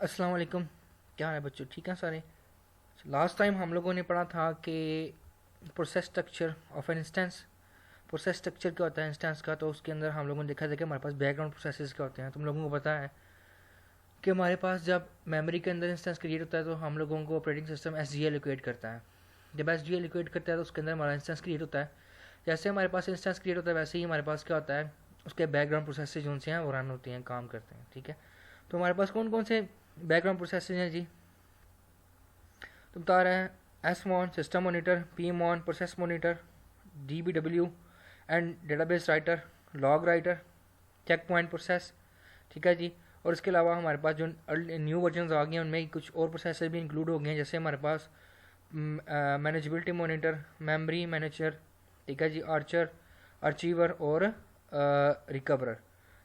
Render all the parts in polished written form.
अस्सलाम वालेकुम। क्या हाल है बच्चों, ठीक हैं सारे। लास्ट टाइम हम लोगों ने पढ़ा था कि process structure of an instance. Process structure क्या होता है इंस्टेंस का, तो उसके अंदर हम लोगों ने देखा था कि हमारे पास बैकग्राउंड प्रोसेसेस क्या होते हैं। तुम लोगों को पता है कि हमारे पास जब मेमोरी के अंदर इंस्टेंस क्रिएट होता है तो हम लोगों को operating system S G allocate करता है। जब एस जी एलोकेट करता है तो उसके अंदर हमारा इंस्टेंस क्रिएट होता है। जैसे हमारे पास इंस्टेंस क्रिएट होता है वैसे ही हमारे पास क्या होता है, उसके बैकग्राउंड प्रोसेसेस जो से हैं वो रन होती हैं, काम करते हैं। ठीक है, तो हमारे पास कौन कौन से बैकग्राउंड प्रोसेसेस हैं जी। तो बता रहे हैं SMON system monitor, PMON process monitor, D B W and database writer, log writer, checkpoint process. ठीक है जी। और इसके अलावा हमारे पास जो न्यू वर्जन आ गए हैं उनमें कुछ और प्रोसेसर भी इंक्लूड हो गए हैं, जैसे हमारे पास मैनेजेबिलिटी मोनीटर, मेमोरी मैनेजर, ठीक है जी, आर्चर, अर्चीवर और रिकवरर।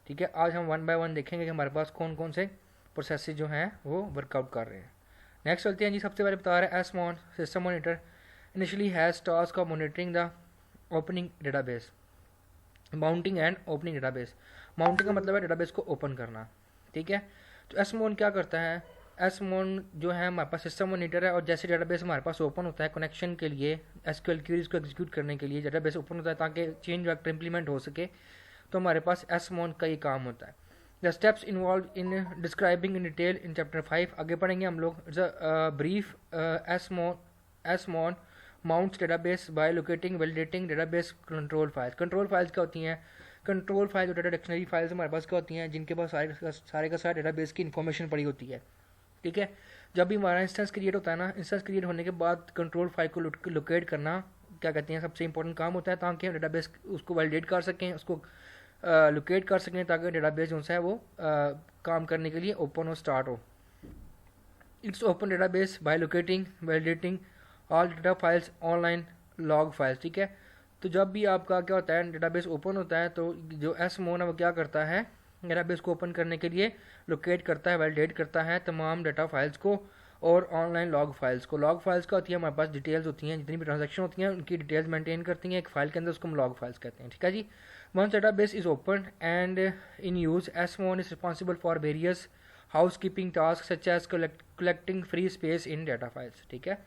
ठीक है, आज हम वन बाय वन देखेंगे कि हमारे पास कौन कौन से प्रोसेस जो हैं वो वर्कआउट कर रहे हैं। नेक्स्ट चलते हैं जी। सबसे पहले बता रहे हैं SMON system monitor initially has task of monitoring the opening database, mounting and opening database. Mounting का मतलब है डेटाबेस को ओपन करना। ठीक है, तो एस मोन क्या करता है, एस मोन जो है हमारे पास सिस्टम मोनीटर है, और जैसे डेटाबेस हमारे पास ओपन होता है कनेक्शन के लिए, एसक्यूएल क्वेरीज को एग्जीक्यूट करने के लिए डेटाबेस ओपन होता है ताकि चेंज वेक्टर इंप्लीमेंट हो सके, तो हमारे पास एस मोन का ये काम होता है। The steps involve in describing in detail in chapter 5, आगे पढ़ेंगे हम लोग। Brief SMON mounts database by locating validating database control files. Control files क्या होती हैं, कंट्रोल फाइल जो डाटा डिक्शनरी फाइल्स हमारे पास क्या होती हैं, जिनके पास सारे का सारा डेटाबेस की इन्फॉर्मेशन पड़ी होती है। ठीक है, जब भी हमारा इंस्टेंस क्रिएट होता है ना, इंस्टेंस क्रिएट होने के बाद कंट्रोल फाइल को लोकेट करना क्या कहते हैं सबसे इंपॉर्टेंट काम होता है, ताकि हम डेटाबेस उसको वैलिडेट कर सकें, उसको लोकेट कर सकें, ताकि डेटाबेस जो है वो काम करने के लिए ओपन और स्टार्ट हो। It's open database by locating validating all data files online log files. ठीक है, तो जब भी आपका क्या होता है डेटाबेस ओपन होता है तो जो एस मोन है वो क्या करता है, डेटाबेस को ओपन करने के लिए लोकेट करता है, वैलिडेट करता है तमाम डेटा फाइल्स को और ऑनलाइन लॉग फाइल्स को। लॉग फाइल्स का होती है हमारे पास डिटेल्स होती हैं, जितनी भी ट्रांजेक्शन होती हैं उनकी डिटेल्स मेंटेन करती हैं एक फाइल के अंदर, उसको हम लॉग फाइल्स कहते हैं। ठीक है जी। Once database is open and in use, SMON is responsible for various housekeeping task such as collecting free space in data files. ठीक है,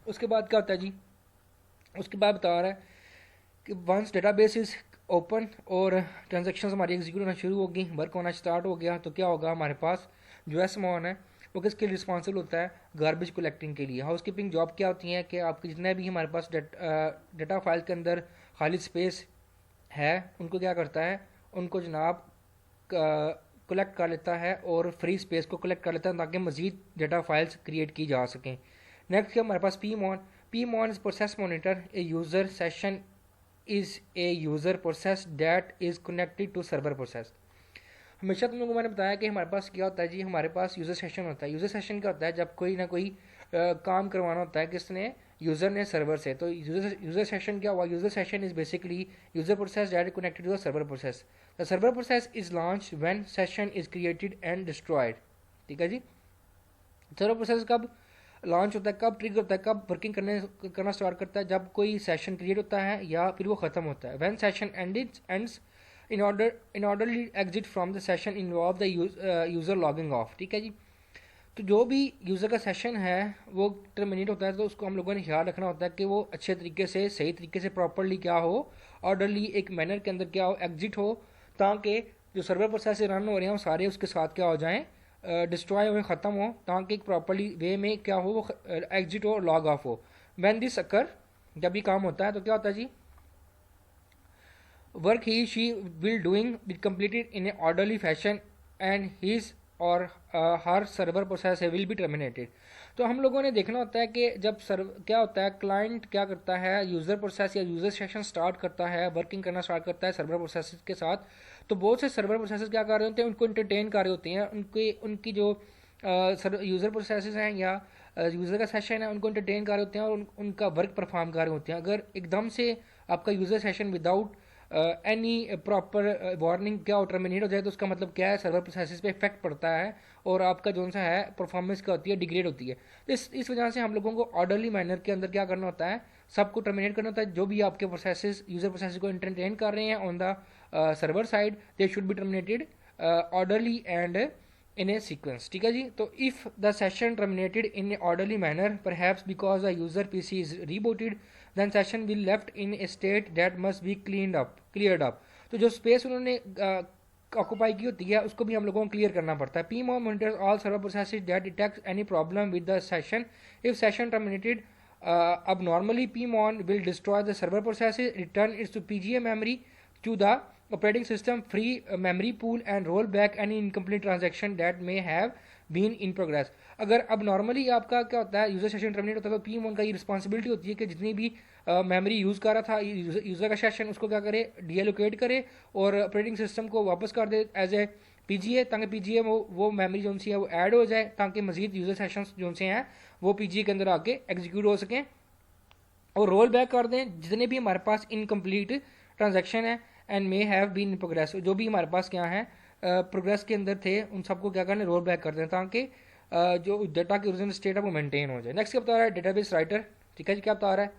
उसके बाद क्या होता है जी, उसके बाद बता रहा है कि वंस डेटाबेस इज ओपन और ट्रांजेक्शन हमारी एग्जीक्यूट होना शुरू होगी, वर्क होना स्टार्ट हो गया, तो क्या होगा हमारे पास जो एस मॉन है वो किसके लिए रिस्पॉन्सिबल होता है, गार्बेज कलेक्टिंग के लिए। हाउस कीपिंग जॉब क्या होती है कि आपके जितने भी हमारे पास डेटा फाइल के अंदर खाली स्पेस है उनको क्या करता है, उनको जनाब कलेक्ट कर लेता है और फ्री स्पेस को कलेक्ट कर लेता है ताकि मजीद डेटा फाइल्स क्रिएट की जा सकें। नेक्स्ट क्या हमारे पास PMON. PMON is process monitor a user session is a user process that is connected to server process. हमेशा तुम लोगों को मैंने बताया कि हमारे पास क्या होता है जी, हमारे पास यूज़र सेशन होता है। यूज़र सेशन क्या होता है, जब कोई ना कोई काम करवाना होता है किसने, यूज़र ने सर्वर से, तो यूज़र सेशन क्या हुआ, user session is basically user process that connected to the server process. The server process is launch when session is created and destroyed. ठीक है जी, सर्वर प्रोसेस कब लॉन्च होता है, कब ट्रिगर होता है, कब वर्किंग करना स्टार्ट करता है, जब कोई सेशन क्रिएट होता है या फिर वो ख़त्म होता है। When session ends in orderly exit from the session involve the user logging off। ठीक है जी, तो जो भी यूज़र का सेशन है वो टर्मिनेट होता है तो उसको हम लोगों ने ख्याल रखना होता है कि वो अच्छे तरीके से, सही तरीके से, प्रॉपरली क्या हो, ऑर्डरली एक मैनर के अंदर क्या हो, एग्जिट हो, ताकि जो सर्वर प्रोसेस रन हो रहे हैं वो सारे उसके साथ क्या हो जाएं, डिस्ट्रॉय हो, ख़त्म हो, ताकि एक प्रॉपरली वे में क्या हो वो एग्जिट हो, लॉग ऑफ हो। व्हेन दिस अकर, जब ये काम होता है तो क्या होता है जी, work he she will doing be completed in an orderly fashion and his or her server process will be terminated। तो हम लोगों ने देखना होता है कि जब क्या होता है, क्लाइंट क्या करता है, यूज़र प्रोसेस या यूज़र सेशन स्टार्ट करता है, वर्किंग करना स्टार्ट करता है सर्वर प्रोसेस के साथ, तो बहुत से सर्वर प्रोसेस क्या कर रहे होते हैं, उनको इंटरटेन कर रहे होते हैं, उनकी जो यूज़र प्रोसेस हैं या यूज़र का सेशन है उनको इंटरटेन कर रहे होते हैं और उनका वर्क परफॉर्म कर रहे होते हैं। अगर एकदम से आपका user session without any proper warning क्या हो टर्मिनेट हो जाए तो उसका मतलब क्या है, सर्वर प्रोसेसेस पे इफेक्ट पड़ता है और आपका जो सा है परफॉर्मेंस क्या होती है, डिग्रेड होती है। तो इस वजह से हम लोगों को ऑर्डरली मैनर के अंदर क्या करना होता है, सबको टर्मिनेट करना होता है। जो भी आपके प्रोसेसेस यूज़र प्रोसेस को इंटरटेन कर रहे हैं on the server side, they should be terminated orderly and in a sequence, ठीक है जी। तो if the session terminated in a orderly manner perhaps because the user PC is rebooted then session will left in a state that must be cleared up. तो जो space उन्होंने occupy की होती है उसको भी हम लोगों को क्लियर करना पड़ता है। P monitors all server processes that detect any problem with the session. If session terminated abnormally, pmon will destroy the server processes, return its to pga memory to the operating system free memory pool and roll back any incomplete transaction that may have been in progress। अगर अब normally आपका क्या होता है, user session terminate होता है तो PM का ये रिस्पॉन्सिबिलिटी होती है कि जितनी भी मेमोरी यूज़ कर रहा था यूज़र का सेशन उसको क्या करे, डीएलोकेट करे और ऑपरेटिंग सिस्टम को वापस कर दे एज ए पीजीए, ताकि पीजीए वो मेमोरी जो सी है वो ऐड हो जाए ताकि मजीद यूज़र सेशन जो से हैं वो पीजीए के अंदर आके एग्जीक्यूट हो सकें और रोल बैक कर दें जितने भी हमारे पास इनकम्प्लीट ट्रांजेक्शन है and may have been in progress, जो भी हमारे पास क्या है प्रोग्रेस के अंदर थे उन सबको क्या करना, रोल बैक कर दें ताकि जो डाटा की ओरिजिनल स्टेट है वो मेंटेन हो जाए। नेक्स्ट क्या बता रहा है, डेटाबेस राइटर, ठीक है जी। क्या बता रहा है,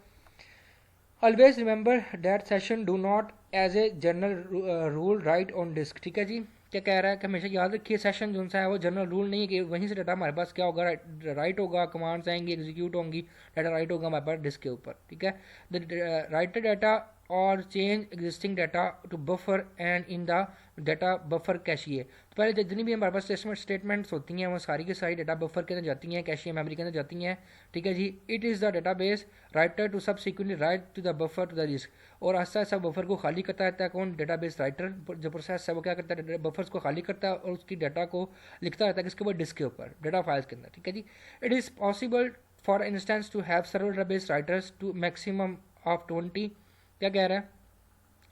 always remember that session do not as a general rule write on disk, ठीक है जी। क्या कह रहा है कि हमेशा याद रखिए सेशन जो सा है वो जनरल रूल नहीं है कि वहीं से डाटा हमारे पास क्या होगा, राइट होगा, कमांड्स आएंगी, एग्जीक्यूट होंगी, डाटा राइट होगा हमारे पास डिस्क के ऊपर, ठीक है। द राइटर डाटा और change existing data to buffer and in the data buffer cache. तो पहले जितनी भी हमारे पास स्टेटमेंट्स होती हैं वो सारी की सारी डाटा बफर के अंदर जाती हैं, कैशिए मेमोरी के अंदर जाती हैं, ठीक है जी। It is the database writer to subsequently write to the buffer to the disk. और आस्ता आस्ता बफर को खाली करता रहता है कौन, डाटा बेस राइटर। जो प्रोसेस है वो क्या करता है, बफर्स को खाली करता है और उसकी डाटा को लिखता रहता है किसके ऊपर, डिस्क के ऊपर, डाटा फाइल्स के अंदर, ठीक है जी। It is possible for instance to have server database writers to maximum of 20। क्या कह रहा है,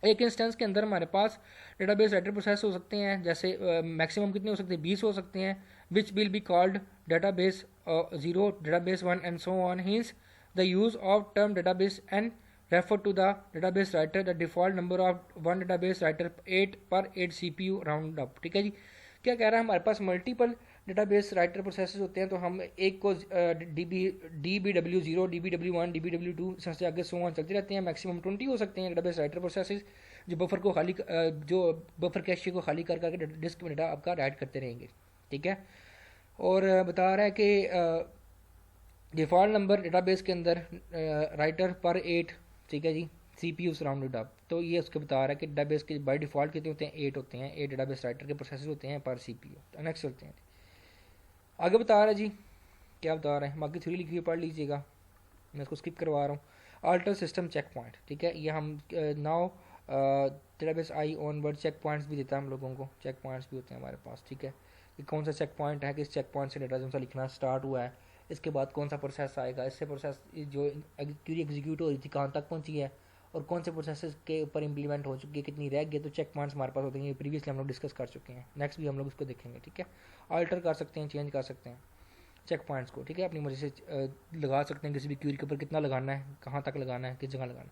एक इंस्टेंस के अंदर हमारे पास डेटाबेस राइटर प्रोसेस हो सकते हैं, जैसे मैक्सिमम कितने हो सकते हैं, 20 हो सकते हैं, which will be called database 0, database 1 and so on. Hence the use of term database and refer to the database writer, the default number of one database writer 8 पर 8 CPU राउंड अप, ठीक है जी। क्या कह रहा है, हमारे पास मल्टीपल डेटाबेस राइटर प्रोसेसेस होते हैं तो हम एक को DBW0, DBW1, DBW2 से आगे सो ऑन चलते रहते हैं, मैक्सिमम 20 हो सकते हैं डेटाबेस राइटर प्रोसेसेस जो बफर को खाली जो बफर कैशे को खाली कर करके डिस्क में डाटा आपका राइट करते रहेंगे, ठीक है। और बता रहा है कि डिफ़ॉल्ट नंबर डेटाबेस के अंदर राइटर पर 8, ठीक है जी, CPU राउंडेड अप। तो ये उसके बता रहा है कि डेटाबेस के बाय डिफ़ॉल्ट कितने होते हैं, 8 होते हैं, 8 डेटाबेस राइटर के प्रोसेस होते हैं पर CPU। नेक्स्ट होते हैं, आगे बता रहा है जी, क्या बता रहा है, बाकी थ्योरी लिखी हुई पढ़ लीजिएगा, मैं इसको स्किप करवा रहा हूँ। अल्टर सिस्टम चेक पॉइंट, ठीक है, ये हम now database I on word check points भी देता है हम लोगों को, चेक पॉइंट्स भी होते हैं हमारे पास, ठीक है, कि कौन सा चेक पॉइंट है, किस चेक पॉइंट से डाटा जो सा लिखना स्टार्ट हुआ है, इसके बाद कौन सा प्रोसेस आएगा, इससे प्रोसेस जो क्यूरी एग्जीक्यूट हो रही थी कहाँ तक पहुँची है और कौन से प्रोसेस के ऊपर इंप्लीमेंट हो चुकी है, कितनी रह गई, तो चेक पॉइंट्स हमारे पास होते हैं, ये प्रीवियसली हम लोग डिस्कस कर चुके हैं। नेक्स्ट भी हम लोग इसको देखेंगे, ठीक है। अल्टर कर सकते हैं, चेंज कर सकते हैं चेक पॉइंट्स को, ठीक है, अपनी मर्जी से लगा सकते हैं किसी भी क्यूरी के ऊपर, कितना लगाना है, कहाँ तक लगाना है, किस जगह लगाना है।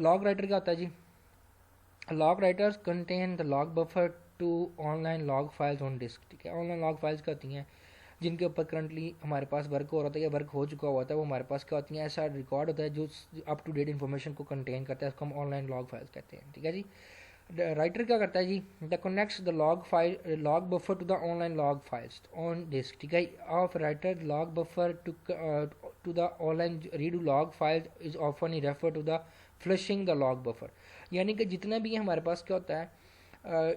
लॉग राइटर क्या होता है जी, log writers contain the log buffer to online log files on disk, ठीक है। ऑनलाइन लॉग फाइल्स क्या होती हैं जिनके ऊपर करंटली हमारे पास वर्क हो रहा होता है या वर्क हो चुका हुआ होता है, वो हमारे पास क्या होती हैं, ऐसा रिकॉर्ड होता है जो अप टू डेट इन्फॉर्मेशन को कंटेन करता है, उसको हम ऑनलाइन लॉग फाइल्स कहते हैं, ठीक है जी। राइटर क्या करता है जी, the connects the log buffer to the online log files on disk, ठीक है। Of writer log buffer to the online read log files is often refer to the flushing the log buffer. यानी कि जितना भी हमारे पास क्या होता है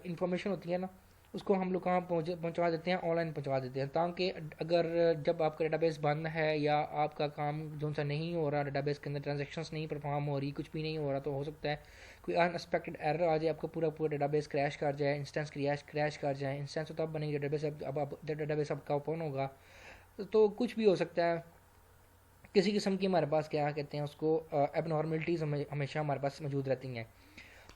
इंफॉर्मेशन होती है ना, उसको हम लोग कहाँ पहुँचा देते हैं, ऑनलाइन पहुँचा देते हैं, ताकि अगर जब आपका डेटाबेस बंद है या आपका काम जो सा नहीं हो रहा, डेटाबेस के अंदर ट्रांजेक्शंस नहीं परफॉर्म हो रही, कुछ भी नहीं हो रहा, तो हो सकता है कोई अनएक्सपेक्टेड एरर आ जाए, आपका पूरा डेटाबेस क्रैश कर जाए, इंस्टेंस क्रैश कर जाए। इंस्टेंस तो तब बनेगी डेटाबेस अब डेटाबेस आपका ओपन होगा, तो कुछ भी हो सकता है, किसी किस्म की हमारे पास क्या कहते हैं उसको एबनॉर्मलिटीज़ हमेशा हमारे पास मौजूद रहती हैं।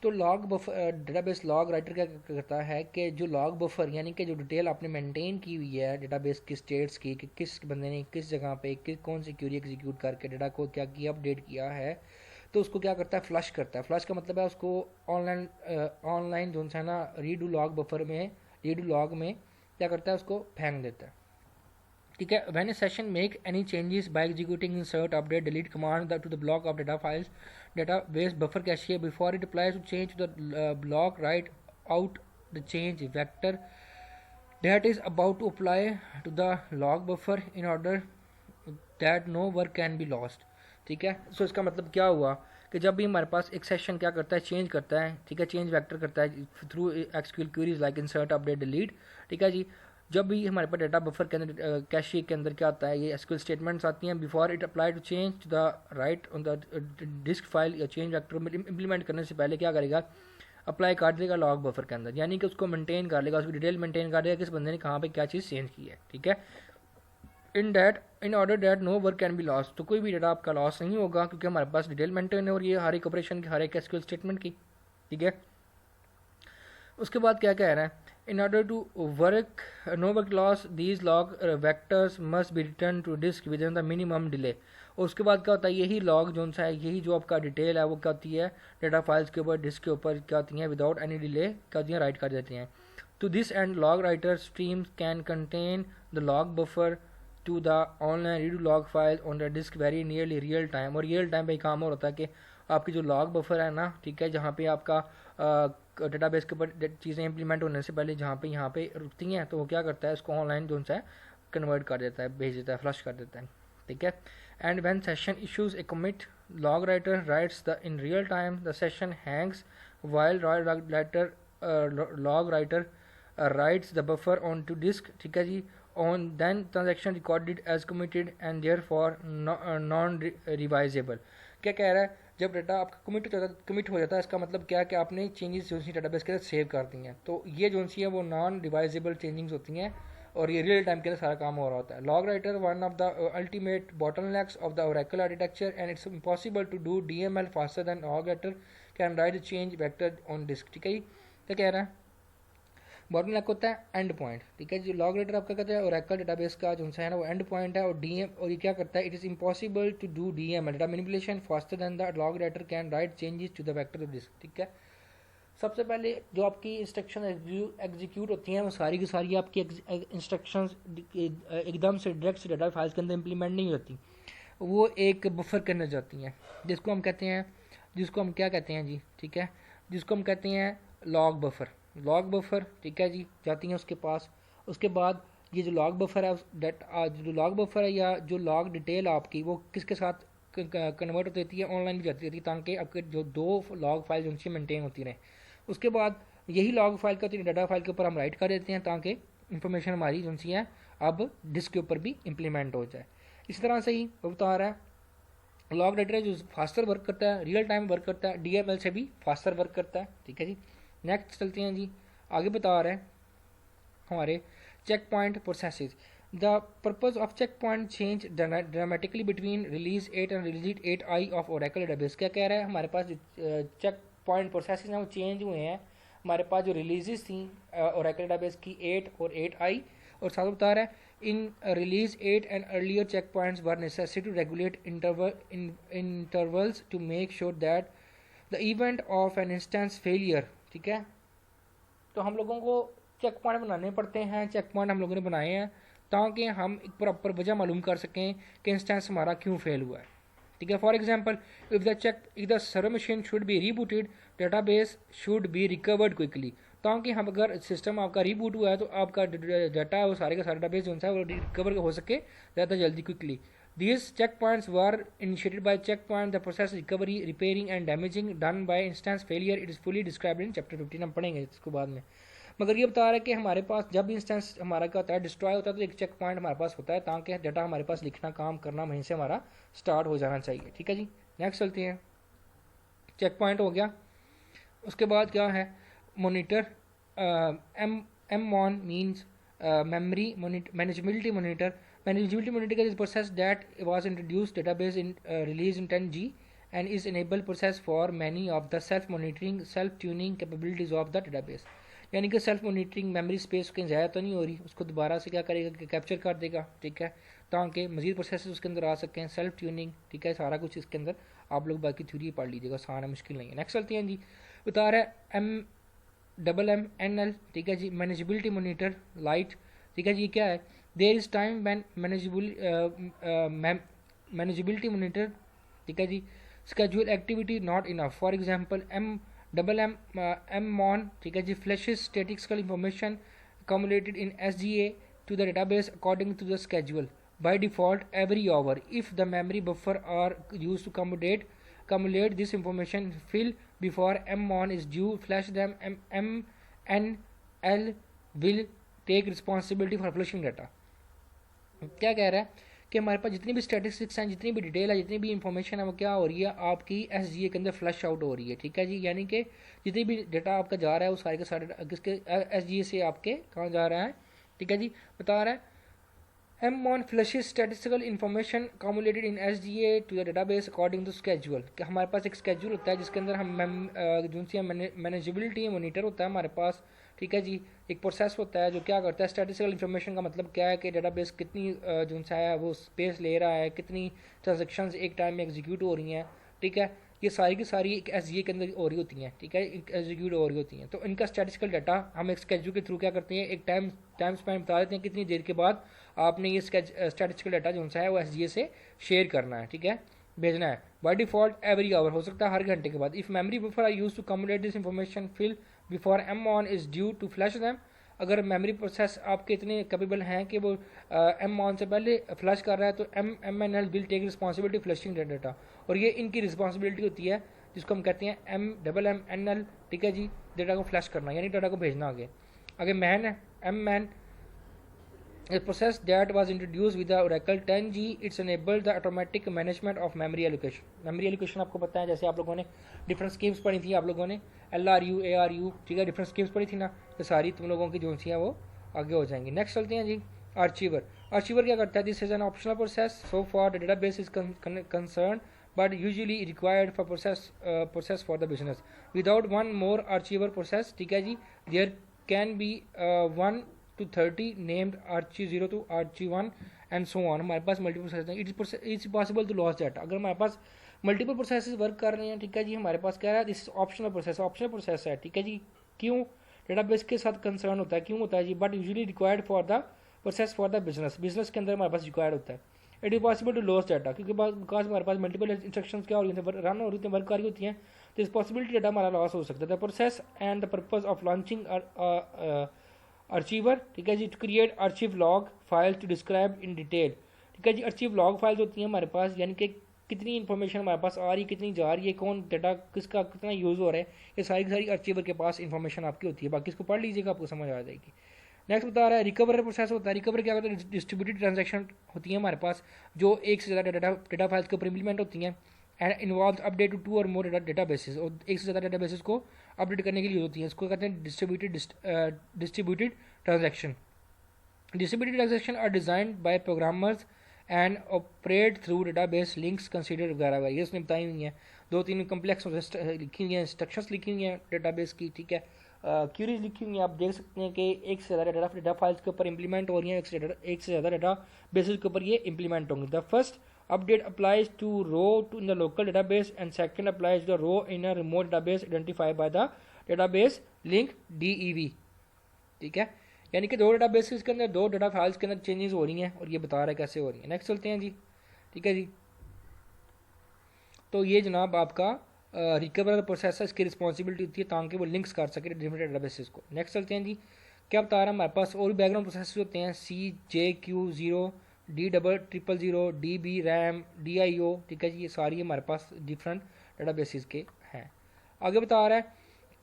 तो log buffer database log writer क्या करता है कि जो लॉग बफर यानी कि जो डिटेल आपने मेंटेन की हुई है डेटाबेस की स्टेट्स की, कि किस बंदे ने किस जगह पे कौन सी क्यूरी एग्जीक्यूट करके डाटा को क्या किया, अपडेट किया है, तो उसको क्या करता है, फ्लश करता है। फ्लश का मतलब है उसको ऑनलाइन जो है ना रीडू लॉग बफर में, रीडू लॉग में क्या करता है, उसको फेंक देता है, ठीक है। When a session make any changes by executing insert update delete command to the block of data files database buffer cache before it applies to change to the block, write out the change vector that is about to apply to the log buffer in order that no work can be lost. ठीक है, सो इसका मतलब क्या हुआ कि जब भी हमारे पास एक सेशन क्या करता है, चेंज करता है, ठीक है, चेंज वेक्टर करता है through SQL queries like insert update delete, ठीक है जी, जब भी हमारे पास डेटा बफर के अंदर कैशे के अंदर क्या आता है, ये एसक्यूएल स्टेटमेंट्स आती हैं, before it apply to change to the write on the disk file या चेंज वेक्टर इंप्लीमेंट करने से पहले क्या करेगा, अप्लाई कर देगा लॉग बफर के अंदर, यानी कि उसको मेंटेन कर लेगा, उसकी डिटेल मेंटेन कर देगा किस बंदे ने कहाँ पे क्या चीज़ चेंज की है, ठीक है। In order that no work can be loss, तो कोई भी डेटा आपका लॉस नहीं होगा क्योंकि हमारे पास डिटेल मेंटेन है और ये हर एक ऑपरेशन की, हर एक एसक्यूएल स्टेटमेंट की, ठीक है। उसके बाद क्या कह रहा है, in order to work no work loss these log vectors must be return to disk within the minimum delay. और उसके बाद क्या होता है, यही लॉग जो सा है, यही जो आपका डिटेल है वो क्या होती है, डेटा फाइल्स के ऊपर डिस्क के ऊपर क्या होती हैं, विदाउट एनी डिले क्या होती हैं, राइट कर देती हैं। To this end log writer stream can contain the log buffer to the online redo log file on the disk very nearly real time. और रियल टाइम पे काम हो रहा है कि आपकी जो लॉग बफर है ना, ठीक है, जहाँ पे आपका डेटाबेस के ऊपर चीज़ें इंप्लीमेंट होने से पहले जहाँ पे यहाँ पे रुकती हैं, तो वो क्या करता है, उसको ऑनलाइन जो सा है कन्वर्ट कर देता है, भेज देता है, फ्लश कर देता है, ठीक है। And when session issues a commit log writer writes the in real time the session hangs while log writer writes the buffer on to disk, ठीक है जी, on then transaction recorded as committed and therefore non revisable। क्या कह रहा है, जब data आपका commit हो जाता है इसका मतलब क्या है कि आपने चेंजेस जो सी डेटाबेस के अंदर सेव कर दी हैं, तो ये जो सी है वो नॉन रिवाइजेबल चेंजिंग्स होती हैं और ये रियल टाइम के अंदर सारा काम हो रहा होता है। Log writer one of the ultimate bottlenecks of the Oracle architecture and it's impossible to do DML faster than log writer can write change vector on disk, ठीक है। क्या कह रहा है, बॉटलनेक होता है एंड पॉइंट, ठीक है जो लॉग राइटर आपका कहता है ओरेकल डेटाबेस का जो है ना वो एंड पॉइंट है, और और ये क्या करता है, it is impossible to do DML data manipulation faster than the log writer can write changes to the vector of disk, ठीक है। सबसे पहले जो आपकी इंस्ट्रक्शन एग्जीक्यूट होती हैं वो सारी की सारी आपकी इंस्ट्रक्शन एकदम से डायरेक्ट से डेटा फाइल्स के अंदर इंप्लीमेंट नहीं होती, वो एक बफर के अंदर जाती हैं, जिसको हम कहते हैं, जिसको हम क्या कहते हैं जी, ठीक है, जिसको हम कहते हैं लॉग बफर, ठीक है जी, जाती हैं उसके पास। उसके बाद ये जो लॉग बफर है जो लॉग बफर है या जो लॉग डिटेल आपकी वो किसके साथ कन्वर्ट होती रहती है, ऑनलाइन भी जाती रहती है, ताकि आपके जो दो लॉग फाइल उनसे मेंटेन होती रहें। उसके बाद यही लॉग फाइल का डेटा फाइल के ऊपर हम राइट कर देते हैं ताकि इंफॉर्मेशन हमारी जो सी है अब डिस्क के ऊपर भी इम्प्लीमेंट हो जाए। इस तरह से ही वो बता रहा है लॉग राइटर है जो फास्टर वर्क करता है, रियल टाइम वर्क करता है, DML से भी फास्टर वर्क करता है, ठीक है जी। नेक्स्ट चलते हैं जी, आगे बता रहे हैं हमारे check point processes. The purpose of check point change dramatically between release 8 and release 8i of Oracle database. क्या कह रहा है, हमारे पास चेक पॉइंट प्रोसेसेस हैं वो चेंज हुए हैं, हमारे पास जो रिलीजेस थी ओरेकल डेटाबेस की 8 और 8i, और साथ बता रहा है in release 8 and earlier checkpoints were necessary to regulate intervals to make sure that the event of an instance failure, ठीक है। तो हम लोगों को चेक पॉइंट बनाने पड़ते हैं, चेक पॉइंट हम लोगों ने बनाए हैं ताकि हम एक प्रॉपर वजह मालूम कर सकें कि इंस्टेंस हमारा क्यों फेल हुआ है, ठीक है। For example if the server machine should be rebooted database should be recovered quickly, ताकि हम अगर सिस्टम आपका रीबूट हुआ है तो आपका डाटा है वो सारे का सारा डेटाबेस जो है वो रिकवर हो सके ज़्यादा जल्दी quickly. These checkpoints were initiated by checkpoint the process recovery, repairing and damaging done by instance failure. It is fully described in chapter 15। हम पढ़ेंगे इसको बाद में, मगर ये बता रहा है कि हमारे पास जब भी इंस्टेंस हमारा क्या होता है डिस्ट्रॉय होता है तो एक चेक पॉइंट हमारे पास होता है ताकि डाटा हमारे पास लिखना काम करना वहीं से हमारा स्टार्ट हो जाना चाहिए, ठीक है जी। नेक्स्ट चलते हैं, चेक पॉइंट हो गया। उसके बाद क्या है, monitor, M1 means memory manageability monitor. Manageability monitor is a process that was introduced database in release in 10G and is enable process for many of the self-monitoring, self-tuning capabilities of the database। यानी कि self monitoring memory space कहीं ज़्यादा तो नहीं हो रही, उसको दोबारा से क्या करेगा कि कैप्चर कर देगा, ठीक है, ताकि मजीद प्रोसेस उसके अंदर आ सकें, सेल्फ ट्यूनिंग, ठीक है, सारा कुछ इसके अंदर आप लोग बाकी थ्योरी पढ़ लीजिएगा, आसान है, मुश्किल नहीं है। नेक्स्ट चलते हैं जी, बता रहा है MMNL, ठीक है जी, मैनेजेबिलिटी मोनीटर लाइट, ठीक है जी। क्या है, there is time when manageability monitor, ठीक है जी, schedule activity not enough. For example M MMON, ठीक है जी, flashes statistical information accumulated in SGA to the database according to the schedule. By default, every hour, if the memory buffer are used to accumulate this information, fill before M1 is due, flash them. MNL will take responsibility for flushing data. क्या कह रहा है कि हमारे पास जितनी भी statistics हैं, जितनी भी डिटेल है, जितनी भी इंफॉर्मेशन है, वो क्या हो रही है, आपकी SGA के अंदर फ्लश आउट हो रही है। ठीक है जी, यानी कि जितनी भी डाटा आपका जा रहा है वो सारे के सारे किसके SGA से आपके कहाँ जा रहा है। ठीक है जी, बता रहा है M1 flushes statistical information accumulated in SGA to the database according to schedule। कि हमारे पास एक स्केड्यूल होता है जिसके अंदर हम जो सी मैनेजेबिलिटी मॉनिटर होता है हमारे पास। ठीक है जी, एक प्रोसेस होता है जो क्या करता है, स्टैटिस्टिकल इन्फॉर्मेशन का मतलब क्या है कि डेटाबेस कितनी जो सा है वो स्पेस ले रहा है, कितनी ट्रांजेक्शंस एक टाइम में एग्जीक्यूट हो रही हैं। ठीक है, ये सारी की सारी एक SGA के अंदर हो रही होती हैं। ठीक है, एग्जीक्यूट हो रही होती हैं। तो इनका स्टैटिस्टिकल डाटा हम एक स्केड्यूल के थ्रू क्या करते हैं, एक टाइम स्पैन बता देते हैं कितनी देर के बाद आपने ये स्टैटिस्टिकल डाटा जो सा है वो SGA से शेयर करना है। ठीक है, भेजना है। बाय डिफॉल्ट एवरी आवर, हो सकता है हर घंटे के बाद। If memory buffer are use to cumulate this information fill before M1 is due to flash them. अगर मेमोरी प्रोसेस आपके इतने कैपेबल हैं कि वो M1 से पहले फ्लश कर रहा है तो MNL will take responsibility flushing data, और ये इनकी रिस्पॉन्सिबिलिटी होती है जिसको हम कहते हैं MNL। ठीक है जी, डाटा को फ्लश करना यानी डाटा को भेजना आगे। आगे मैन है, MMAN a process that was introduced with the Oracle 10G. It's enabled the automatic management of memory allocation. memory allocation आपको पता है, जैसे आप लोगों ने डिफरेंट स्कीम्स पढ़ी थी, आप लोगों ने LRU ARU, ठीक है, डिफरेंट स्कीम्स पढ़ी थी ना, तो सारी तुम लोगों की जो सी हैं वो आगे हो जाएंगी। नेक्स्ट चलते हैं जी, आर्चीवर। आर्चीवर क्या करता है, this is an optional process so for the database is concern but usually required for process for the business. Without one more archiver process, ठीक है जी, there can be 1 to 30 named archi0 to archi1 and so on. हमारे पास multiple process हैं, it's possible to loss data. अगर हमारे पास multiple process work कर रहे हैं, ठीक है जी, हमारे पास क्या है, दिस ऑप्शनल प्रोसेस है। ठीक है जी, क्यों, डेटाबेस के साथ कंसर्न होता है, क्यों होता है जी, but usually required for the process for the business के अंदर हमारे पास रिक्वायर्ड होता है। It is possible to loss data, क्योंकि बिकॉज हमारे पास मल्टीपल इंस्ट्रक्शंस क्या हो रही हैं, रन हो रही हैं, वर्क कर रही होती हैं, तो इस पॉसिबिलिटी डाटा हमारा लॉस हो सकता है। The process and the purpose of launching archiver, ठीक है जी, to create archive log file to describe in detail. ठीक है जी, आर्चिव लॉग फाइल्स होती हैं हमारे पास, यानी कि कितनी इन्फॉर्मेशन हमारे पास आ रही है, कितनी जा रही है, कौन डाटा किसका कितना यूज़ हो रहा है, ये सारी की सारी आर्चीवर के पास इन्फॉर्मेशन आपकी होती है। बाकी इसको पढ़ लीजिएगा, आपको समझ आ जाएगी। नेक्स्ट बता रहा है रिकवर प्रोसेस होता है। रिकवर क्या होता है, डिस्ट्रीब्यूटेड ट्रांजैक्शन होती है हमारे पास जो एक से ज़्यादा डेटा फाइल्स के ऊपर इंप्लीमेंट होती हैं एंड इन्वॉल्व अपडेट टू 2 और मोर डेटा बेसिस, और एक से ज़्यादा डेटा बेसिस को अपडेट करने के लिए होती है। इसको कहते हैं distributed transaction. Distributed transaction are designed by programmers and operate through database links consider वगैरह। ये उसने बताई हुई हैं, 2-3 कम्प्लेक्स लिखी हुई हैं, इंस्ट्रक्शंस लिखी हुई हैं डेटाबेस की। ठीक है, क्यूरीज लिखी हुई हैं, आप देख सकते हैं कि एक से ज़्यादा डेटा फाइल्स के ऊपर इंप्लीमेंट हो रही हैं, एक से ज़्यादा डेटा बेसिस के ऊपर ये इंप्लीमेंट होंगी। The first update applies to row in the local database and second applies the row in a remote database identified by the database link DEV। ठीक है, यानी कि 2 डेटाबेसेस के अंदर 2 डेटा फाइल्स के अंदर चेंजेस हो रही हैं, और ये बता रहा है कैसे हो रही है। नेक्स्ट चलते हैं जी, ठीक है जी, तो ये जनाब आपका रिकवर प्रोसेस है, इसकी रिस्पॉन्सिबिलिटी होती है ताकि वो लिंक्स कर सके डिफरेंट डेटाबेसेस को। नेक्स्ट चलते हैं जी, क्या बता रहा है हमारे पास और बैकग्राउंड प्रोसेस होते हैं, CJQ0 D0000 DB RAM DIO। ठीक है जी, ये सारी हमारे पास डिफरेंट डेटाबेसेस के हैं। आगे बता रहा है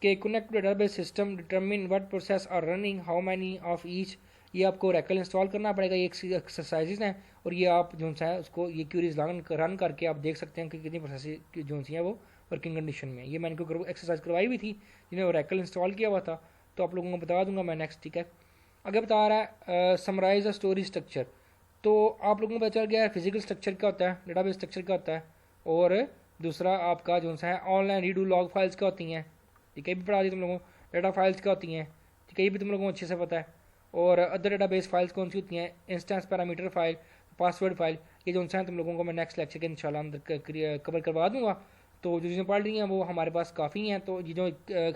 कि connect database system determine what process are running how many of each. ये आपको Oracle इंस्टॉल करना पड़ेगा, ये एक्सरसाइजेज हैं, और ये आप जो है उसको ये क्यूरीज रन करके आप देख सकते हैं कि कितनी प्रोसेस जो सी हैं वो वर्किंग कंडीशन में। ये मैंने को एक्सरसाइज करवाई हुई थी जिन्हें Oracle इंस्टॉल किया हुआ था, तो आप लोगों को बता दूंगा मैं नेक्स्ट। ठीक है, आगे बता रहा है समराइज द स्टोरेज स्ट्रक्चर। तो आप लोगों को पता चल गया है फिजिकल स्ट्रक्चर क्या होता है, डेटाबेस स्ट्रक्चर क्या होता है, और दूसरा आपका जो सा है ऑनलाइन रीडू लॉग फाइल्स क्या होती हैं। ठीक है, भी पढ़ा दी तुम लोगों को, डेटा फाइल्स क्या होती हैं। ठीक है, ये भी तुम लोगों को अच्छे से पता है। और अदर डेटाबेस फाइल्स कौन सी होती हैं, instance parameter file, password file, ये जो है तुम लोगों को मैं नेक्स्ट लेक्चर के इंशाल्लाह अंदर कवर करवा दूंगा। तो जो चीज़ें पढ़ रही हैं वो हमारे पास काफ़ी हैं, तो ये जो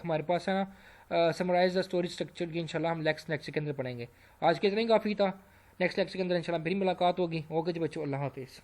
हमारे पास है ना समराइज द स्टोरेज स्ट्रक्चर की इंशाल्लाह हम नेक्स्ट लेक्चर के अंदर पढ़ेंगे। आज के इतना ही काफ़ी था, नेक्स्ट लेक्चर के अंदर इंशाल्लाह फिर मुलाकात होगी। ओके जी बच्चों, अल्लाह हाफिज़।